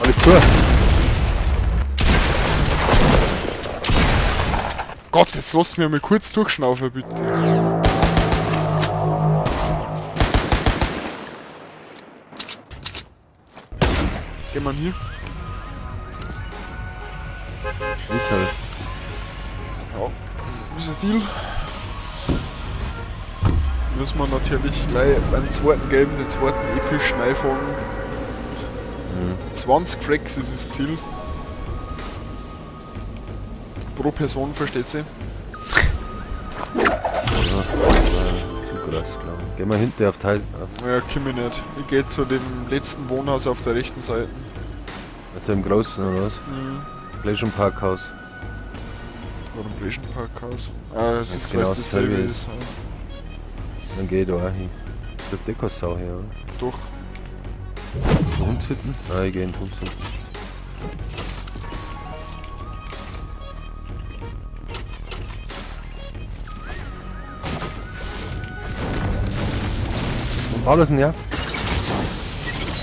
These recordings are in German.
Alle zu! Gott, jetzt lass mich mal kurz durchschnaufen, bitte. Gehen wir hier. Mittel. Ja, ist ein Deal. Müssen wir natürlich gleich beim zweiten Game, den zweiten epischen einfangen. 20 Fracks ist das Ziel. Pro Person, versteht sie? Ja, krass, glaube ich. Gehen wir hinten auf Teil. Ja, komm ich nicht. Ich gehe zu dem letzten Wohnhaus auf der rechten Seite. Also im Großen oder was? Pleasure Parkhaus. Oder im Pleasure Parkhaus. Ah, das Ja, ist genau was dasselbe dasselbe ist. Dann geh ich da auch hin. Da ist keine Sau her, oder? Doch. Hundshütten? Nein, ich geh in die Hundshütten. Und war das denn ja?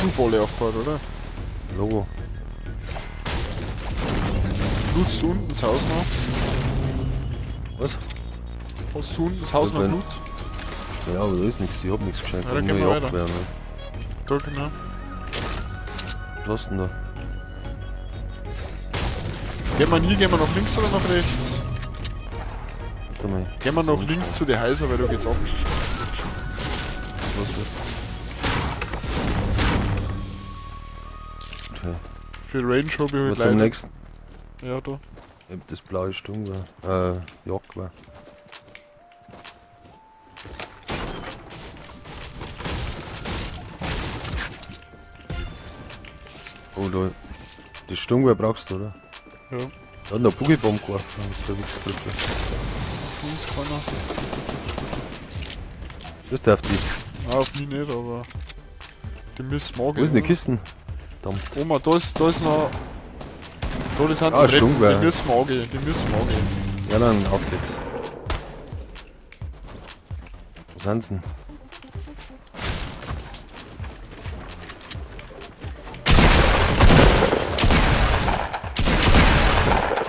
Zufall aufgebaut, oder? Logo. Blutst du unten das Haus noch? Was? Hast du unten das Haus Was noch denn? Blut? Ja, aber da ist nichts, ich hab nichts geschenkt. Ja, dann gehen wir weiter. Da genau. Was hast du denn da? Gehen wir hier, gehen wir nach links oder nach rechts? Warte mal. Gehen wir nach links zu den Häusern, weil da geht's ab. Was ist das? Okay. Für Range habe ich halt Was am leider. nächsten? Ja, da. Ich hab das blaue Sturmgewehr. Jagdgewehr. Oh, da. Die Sturmgewehr brauchst du, oder? Ja. Da hat noch Boogiebomb geworfen. Das ist Wichsgruppe. Uns keiner. Das darf die. Ah, auf mich nicht, aber. Die müssen morgen. Wo ist denn die Kisten? Verdammt. Oma, da ist noch. Da sind Ah, die Treppen, Sturmgewehr. die müssen wir angehen, die müssen wir angehen. Ja, dann auf geht's. Wo sind sie denn?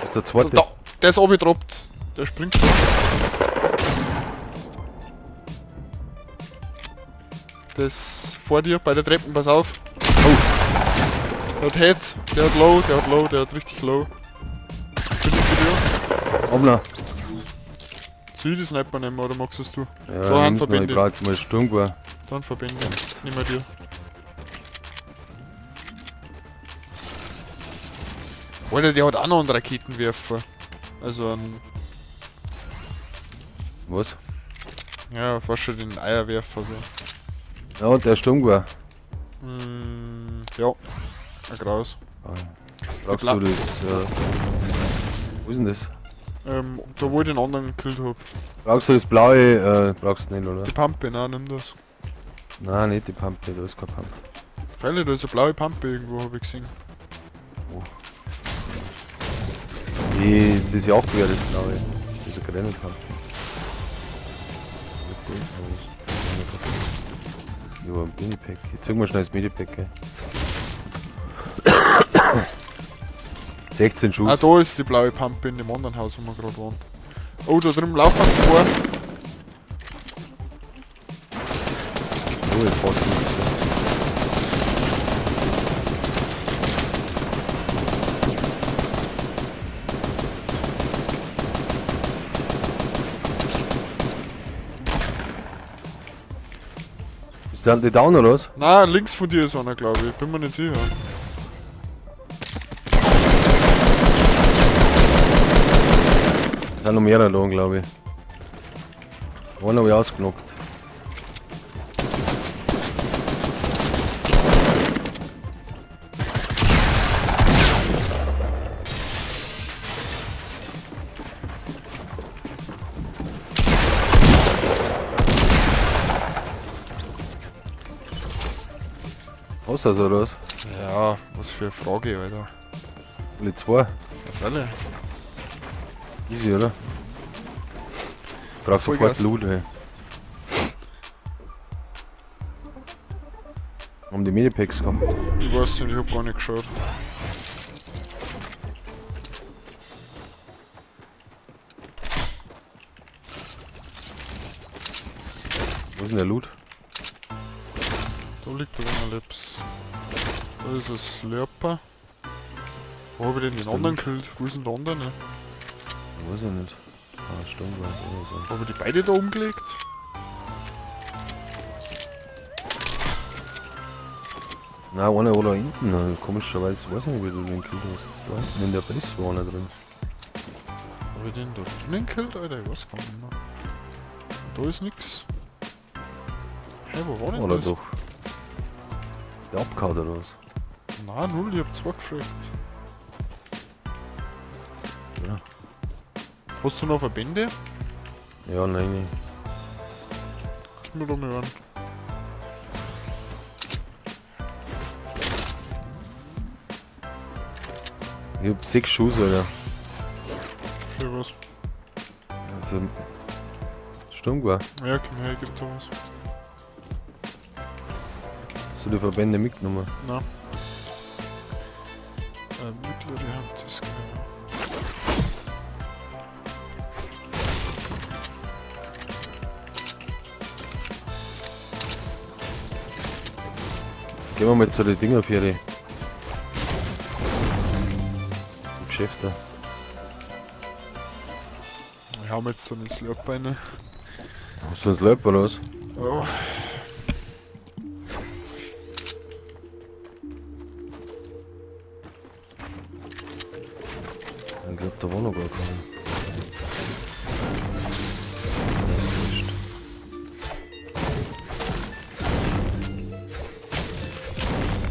Das ist der zweite. Da, der ist abgetroppt. Der springt schon. Das vor dir bei der Treppen, pass auf. Oh. Der hat Head, der hat Low, der hat richtig Low. Bin ich für dir? Hoppla. Soll ich die Sniper nehmen oder magst du es du? Ja, Da haben nimm's noch, Verbände. ich brauch jetzt mal Sturmgewehr. Dann Verbände. Nimm mal dir. Alter, der hat auch noch einen Raketenwerfer. Also einen, Was? ja, fast schon den Eierwerfer. So. Ja, der Sturmgewehr. Ja, ein Graus. Brauchst Bla- du das? Wo ist denn das? Da wo ich den anderen gekillt hab. Brauchst du das blaue? Brauchst du nicht, oder? Die Pampe, nein, nimm das. Nein, nicht die Pampe, da ist keine Pampe. Fälle, da ist eine blaue Pampe irgendwo, hab ich gesehen. Das Jagdgewehr, das blaue. Diese Granatpampe. Ja, ein Minipack. Jetzt zeigen wir schnell das Minipack. 16 Schuss. Ah, da ist die blaue Pampe in dem anderen Haus, wo wir gerade waren. Oh, da drüben laufen zwei. Oh, jetzt passt nichts. Ist der down oder was? Nein, links von dir ist einer, glaube ich. Bin mir nicht sicher. Da sind noch mehrere da, glaube ich. Einen habe ich ausgenockt. Was ist das oder was? Ja, was für eine Frage, Alter. Alle zwei? Ja, Fälle. Easy, oder? Ich brauch sofort Vollgas. Loot, ey. Haben die Medipacks gehabt? Ich weiß nicht, ich hab gar nicht geschaut. Wo ist denn der Loot? Da liegt der Lips. Da ist ein Slurper. Wo hab ich denn den anderen gekillt? Wo ist denn der andere? Weiß ich nicht. Ah, Sturmgewehr oder so. Hab ich die beide da umgelegt? Na, einer oder hinten. Komischerweise weiß ich nicht, wie du den gekillt hast. Da hinten in der Base war einer drin. Hab ich den da drinnen gekillt, Alter? Ich weiß gar nicht mehr. Da ist nix. Hey, wo war denn Oder das? doch? Der abgehauen oder was? Nein, null, ich hab zwei gefragt. Ja. Hast du noch Verbände? Ja, nein. Gib mir doch mal an. Ich hab 6 Schuss, Alter. Für was? Für Sturmgewehr. Ja, komm her, gib da was. Hast du die Verbände mitgenommen? Na. Mittlere Hand ist klar. Gehen wir mal zu den Dinger für die Geschäfte. Ich hau mir jetzt so einen Slurp rein. Hast du einen Slurp oder was? Oh. Ich glaub, da war noch gar keiner.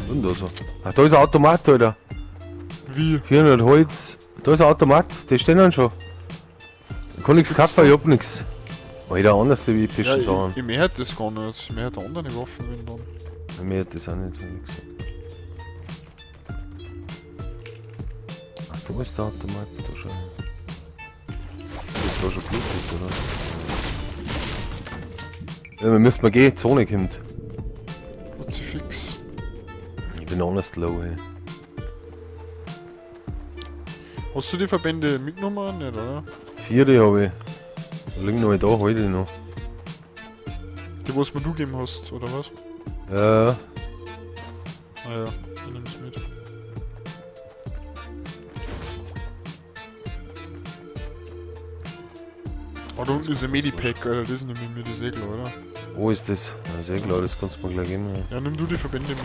Und also. Ach, da ist ein Automat, Alter. Wie? 400 Holz. Da ist ein Automat, die stehen dann schon. Ich kann nichts kappen, ich hab nix. Alter, anders wie Ja, Fischen sagen. ich möchte das gar nicht. Ich möchte andere Waffen wenn dann. Mir hat das auch nicht so gesagt. Ach, da ist der Automat, da schon. Ist da schon Bluetooth, oder? Ja, wir müssen mal gehen, die Zone kommt. Kruzifix. Ich bin honest low, ey. Hast du die Verbände mitgenommen? Nicht, oder? 4 habe ich. Da liegen noch da, heute noch. Die, was mir du gegeben hast, oder was? Ja, Ah ja, ich nehm's mit. Oh, da unten ist ein Medipack, Alter, das nehme ich mir die Segel, oder? wo ist das? Ja, sehr klar, das kannst du mir gleich geben. Ja. Ja, nimm du die Verbände mit.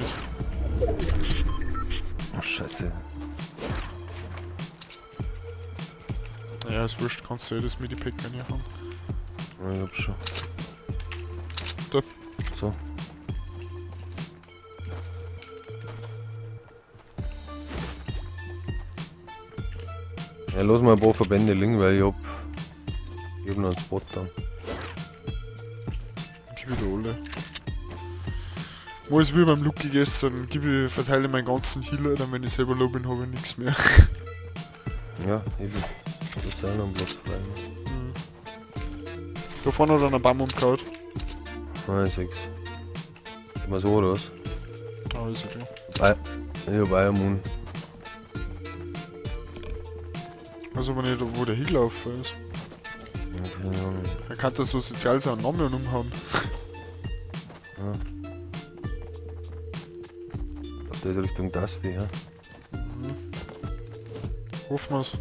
Oh, Scheiße. Ja, ist wurscht, kannst du ja das Medipack gerne haben. Ja, ich hab schon. Da. So. Ja, lass mal ein paar Verbände liegen, weil ich hab noch einen Spot dann. Gib ich dir alle. Wo ist wie beim Lucky gestern, verteile meinen ganzen Healer, dann wenn ich selber low bin, habe ich nichts mehr. Ja, eben. Das ist auch noch ein Platz frei. Mhm. Da vorne hat einer Baum umgehauen. Nein, 6. Immer so oder was? Ah, ist ja klar. Ich hab Eiermund. Also wenn ich da, wo der hingelaufen ist. Ja, keine Ahnung. Er kann da so sozial seinen Namen umhauen. Ja. Das ist Richtung Dusty, ja. Mhm. Hoffen wir's.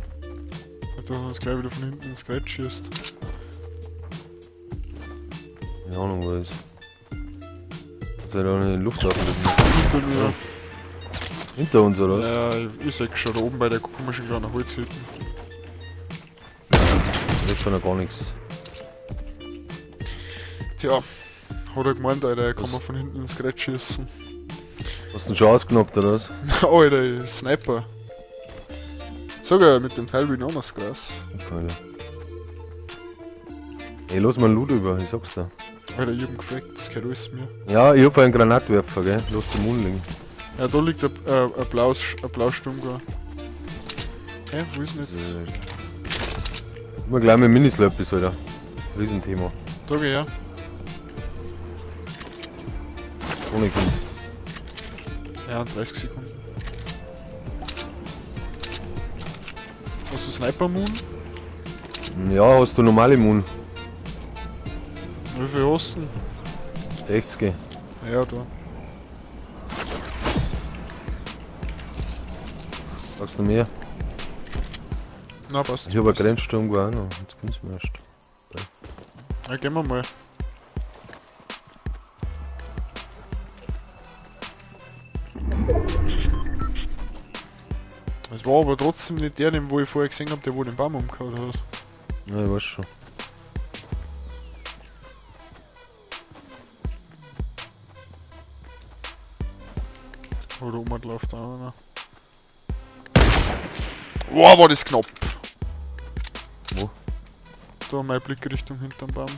Nicht, dass er uns gleich wieder von hinten ins Gerät schießt. Keine Ahnung, wo ist. Hat er da in die Luft aufgelegt? Hinter mir. Hinter uns, oder was? Ja, ich sag schon, da oben bei der komischen kleinen Holzhütte. Jetzt schon noch gar nichts. Tja, hat er gemeint, Alter, er kann man von hinten ins Gerät schießen. Hast du ihn schon ausgenockt, oder was? Alter, Sniper. Sogar mit dem Teil bin ich auch noch das Gras. Alter. Ey, lass mal einen Loot über, ich sag's dir. Alter, ich hab ihn gefragt, das gehört alles mir. Ja, ich hab einen Granatwerfer, gell? Lass den Mund liegen. Ja, da liegt ein blaues Sturmgewehr. Hä, wo ist denn jetzt? Immer gleich mit Minislurp, Alter. Riesenthema. Da geh her. Ohne Kind. Ja, in 30 Sekunden. Hast du Sniper Moon? Ja, hast du normale Moon? Wie viel hast du denn? 60. Ja, da. Sagst du mehr? Na, passt. Ich habe eine passt. Grenzsturm auch noch. Jetzt kommt's mir erst. Ja, gehen wir mal. Es war aber trotzdem nicht der, den wo ich vorher gesehen habe, der wo den Baum umgehauen hat. Ja, ich weiß schon. Oder oben läuft auch einer. Wow, war das knapp! Wo? Da mein Blick Richtung hinterm Baum.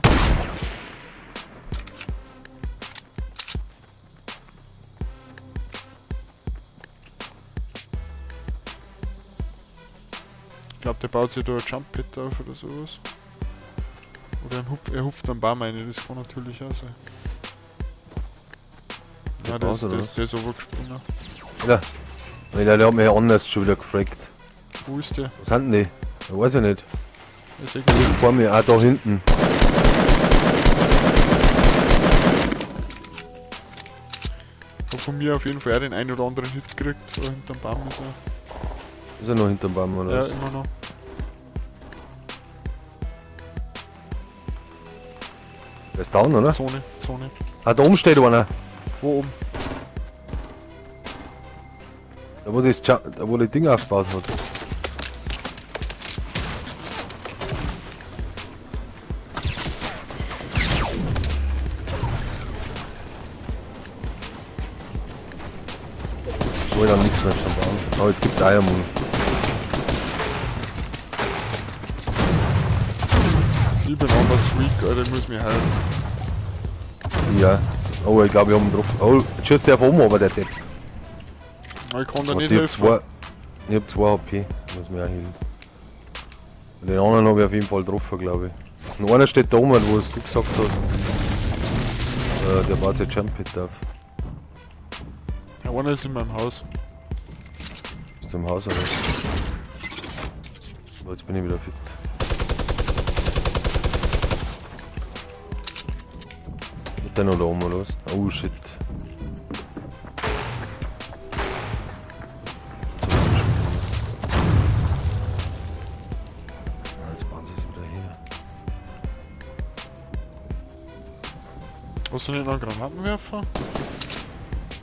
Ich glaube, der baut sich da ein Jump Pit auf oder sowas. Oder er hupft am Baum rein, das kann natürlich auch sein. Der Ja, baut, oder der ist runtergesprungen. Ja. Weil der hat mich ja anders schon wieder gefragt. Wo ist der? Wo sind denn die? Ich weiß ja nicht. Der ist Die sind vor mir, auch da hinten. Hab von mir auf jeden Fall auch den einen oder anderen Hit gekriegt, so hinterm Baum ist er. Ist er noch hinterm Baum, oder? Ja, was? immer noch. Der ist down, oder? Zone. Ah, da oben steht einer. Wo oben? Da wo, da wo das Ding aufgebaut hat. Ich wollte dann nichts mehr zum Bauen. Aber jetzt gibt's Eiermund. Ich bin anders Freak, Alter, ich muss mir heilen. Ja. Oh, ich glaube, wir haben ihn drauf. Oh, jetzt schießt der von oben, aber der Text. Aber ich kann da Ich nicht hab helfen. Ich hab 2 HP. Muss mir auch hin. Den anderen habe ich auf jeden Fall getroffen, glaube ich. Und einer steht da oben, wo du gesagt hast. Der baut sich Jump Pit auf. Ja, einer ist in meinem Haus. Ist im Haus, oder? Aber jetzt bin ich wieder fit. Ist der noch da oben, oder was? Oh shit. Jetzt bauen sie es wieder her. Hast du nicht noch einen Granatenwerfer?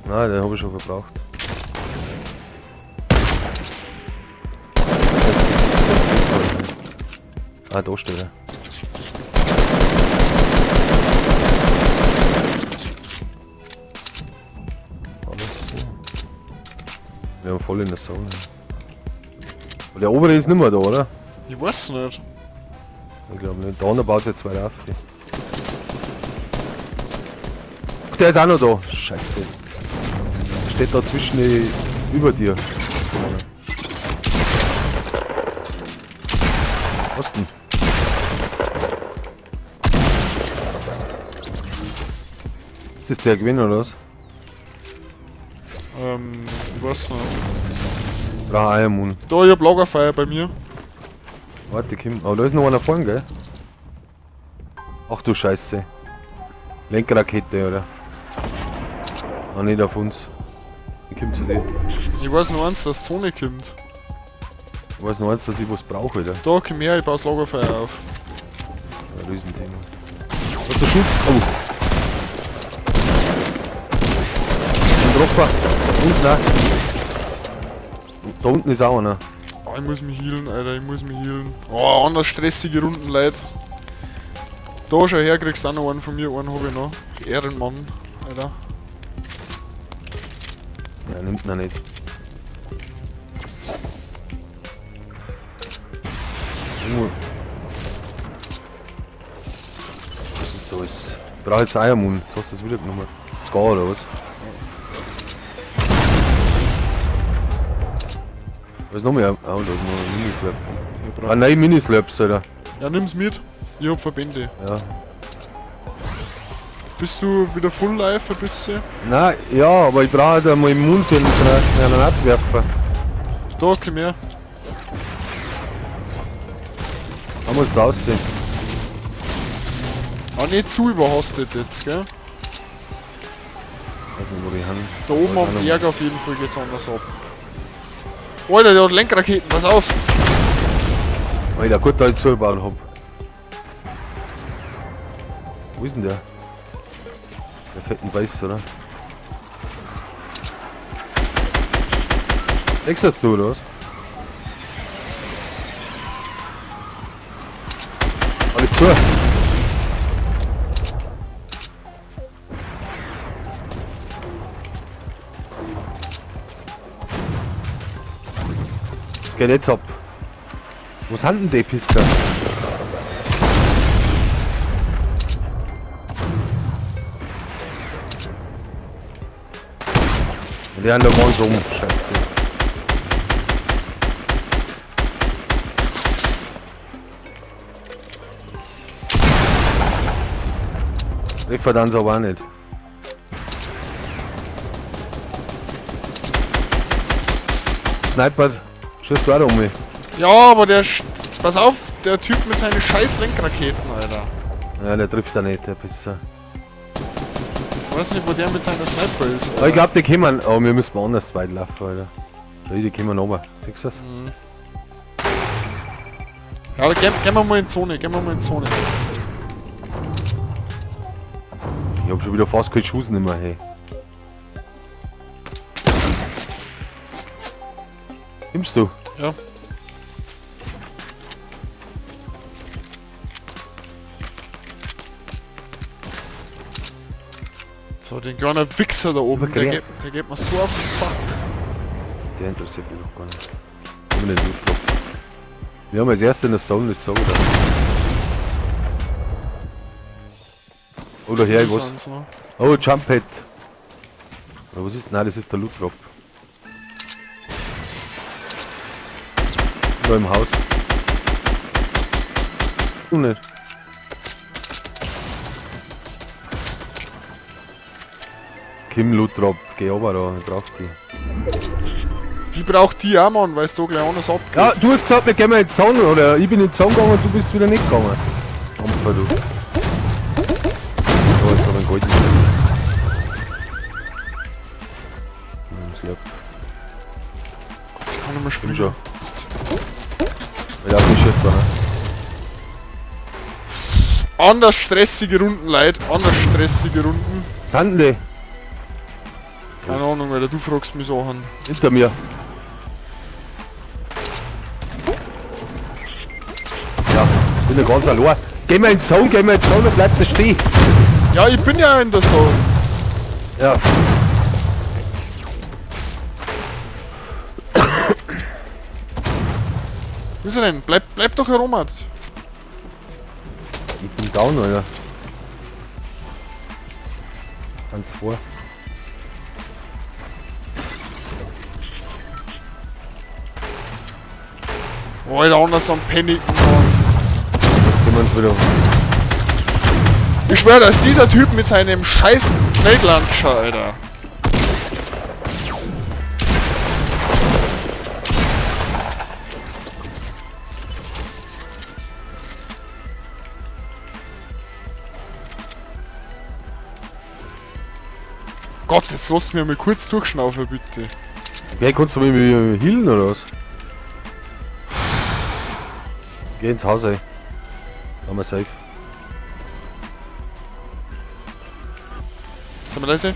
Nein, den habe ich schon verbraucht. Ah, da steht er. Alles so. Wir haben voll in der Sonne. Aber der obere ist nicht mehr da, oder? Ich weiß nicht. Ich glaube nicht. Da baut jetzt 2 auf. Ach, der ist auch noch da. Scheiße. Steht da zwischen über dir. Was denn? Ist das der Gewinn oder was? Ich weiß nicht. Brauch Eiermund. Da, ich hab Lagerfeuer bei mir. Warte, Kim. Aber da ist noch einer vorne, gell? Ach du Scheiße. Lenkrakete, oder? Ah, nicht auf uns. Ich komm zu dir. Ich weiß nur eins, dass die Zone kommt. Ich weiß noch eins, dass ich was brauche, oder? Da, komm her, ich baue das Lagerfeuer auf. Ein Riesenthema. Was der Schuss? Oh! Ein Treffer. Unten auch. Und da unten ist auch einer. Oh, ich muss mich healen, Alter, ich muss mich healen. Oh, anders stressige Runden, Leute. Da schau her, kriegst du auch noch einen von mir, einen hab ich noch. Ehrenmann, Alter. Nein, nimmt man nicht. Irgendwo. Was ist da? Ich brauche jetzt Eiermund. Jetzt hast du das wieder genommen. Das geht oder was? Was noch mehr? Oh, da ist noch ein Minislurp. Ich Ah brauch- nein, Minislurps, Alter. Ja, nimm's mit. Ich hab Verbände. Ja. Bist du wieder full life ein bisschen? Nein, ja, aber ich brauche halt einmal Immun für den Granatwerfer. Da, komm her. Da muss es aussehen. Ah, nicht zu überhastet jetzt, gell? Weiß nicht, wo die haben. Da oben am Berg auf jeden Fall geht's anders ab. Alter, der hat Lenkraketen, pass auf! Alter, gut, dass ich zugebaut hab. Wo ist denn der? Der fetten Beiß, oder? Wechselst du, oder was? Alles zu! Geht jetzt ab. Wo sind denn die Piste? Die haben da ganz um, scheiße. Treffer dann so aber auch nicht. Sniper, schießt du auch um mich. Ja, aber der... Pass auf, der Typ mit seinen scheiß Lenkraketen, Alter. Ja, der trifft da nicht, der Pisser. Ich weiß nicht, wo der mit seiner Sniper ist. Aber ich glaube, die kommen. Oh, wir müssen woanders weit laufen, Alter. Schau, die kommen runter. Siehst du das? Ja, gehen wir mal in Zone, gehen wir mal in Zone. Ich hab schon wieder fast keine Schuss nicht mehr, hey. Nimmst du? Ja. So, den kleinen Wichser da oben, Okay. der geht mir so auf den Sack. Der interessiert mich doch gar nicht. Haben wir den Loot drauf. Wir haben als erstes in der Zone das Sauger. Oder her, ich was. Sonst noch. Oh, Jump Pad. Oder was ist? Nein, das ist der Loot Drop. Da im Haus. Du nicht. Kim Loot Drop, geh runter da, ich brauch die. Ich brauch die auch, Mann, weil du gleich anders abgeht. Ja, du hast gesagt, wir gehen mal in die Zone, oder ich bin in die Zone gegangen und du bist wieder nicht gegangen. Ampfer, du. Oh, jetzt hab ich einen Gold. Slap. Ich kann nicht mehr Bin spielen. schon. Ja, du schießt da, ne? Anders stressige Runden, Leute. Anders stressige Runden. Sind die? Keine Ahnung, Alter, du fragst mich so an. Hinter mir. Ja, bin ja ganz allein. Geh mal in die Zone, geh mal in die Zone, bleib da stehen. Ja, ich bin ja in der Zone. Ja. Wo ist er denn? Bleib doch herum, Mann. Ich bin down, Alter. An zwei. Oh, Alter, anders am Paniken, Mann. Jetzt gehen wir uns wieder. Ich schwör, dass dieser Typ mit seinem scheiß Weltlauncher, Alter. Gott, jetzt lass mir mal kurz durchschnaufen, bitte. Okay, kannst du mich healen oder was? Geh ins Haus, ey. Haben wir safe. Sind wir leise?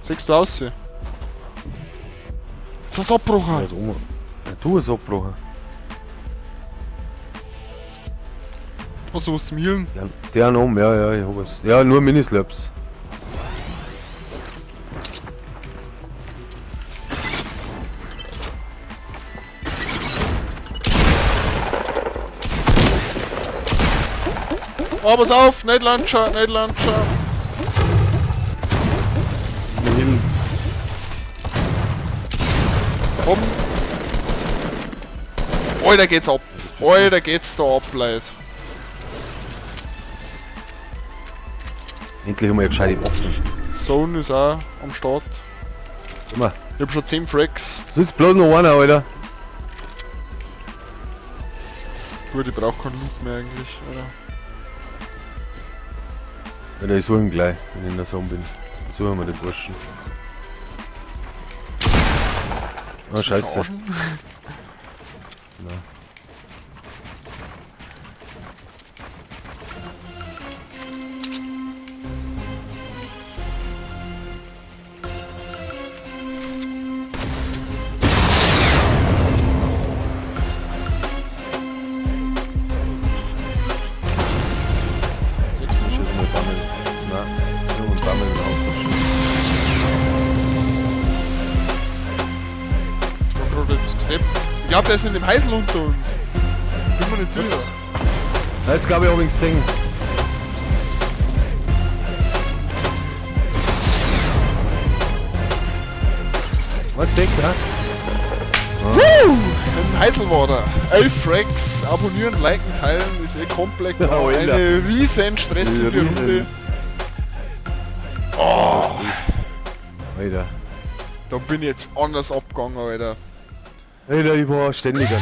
Siehst du aus? Jetzt hat's abgebrochen. Also, ja, du hast abgebrochen. Hast du was zum Healen? Ja, der noch, ja, ich hab es. Ja, nur Minislaps. Oh, pass auf! Nicht Launcher, nicht Launcher! Healen. Komm! Alter, geht's ab. Alter, geht's da ab, Leute. Endlich haben wir eine gescheite Waffe. Zone ist auch am Start. Immer. Ich hab schon 10 Frags. So ist bloß noch einer, Alter. Gut, ich brauch keinen Loot mehr eigentlich, Alter. Ja, ich suche ihn gleich, wenn ich in der Zone bin. Suchen wir den Burschen. Oh, Willst du mich scheiße. verarschen? Ja. Sechs Ich Minuten. muss mal bammeln. Na, ich muss bammeln und aufpassen. Ich hab gerade etwas gesnappt. Ich glaub, der ist in dem Heisel unter uns. Bin mir nicht sicher. Ja, jetzt glaube ich, hab ich ihn gesehen. Was deckt er? Im Heisel war der. 11 Frags, abonnieren, liken, teilen, ist eh komplett Ja, klar. Alter. Eine riesen stressige Riesen. Runde. Oh, Alter. da bin ich jetzt anders abgegangen, Alter. Alter, ich war ständig an.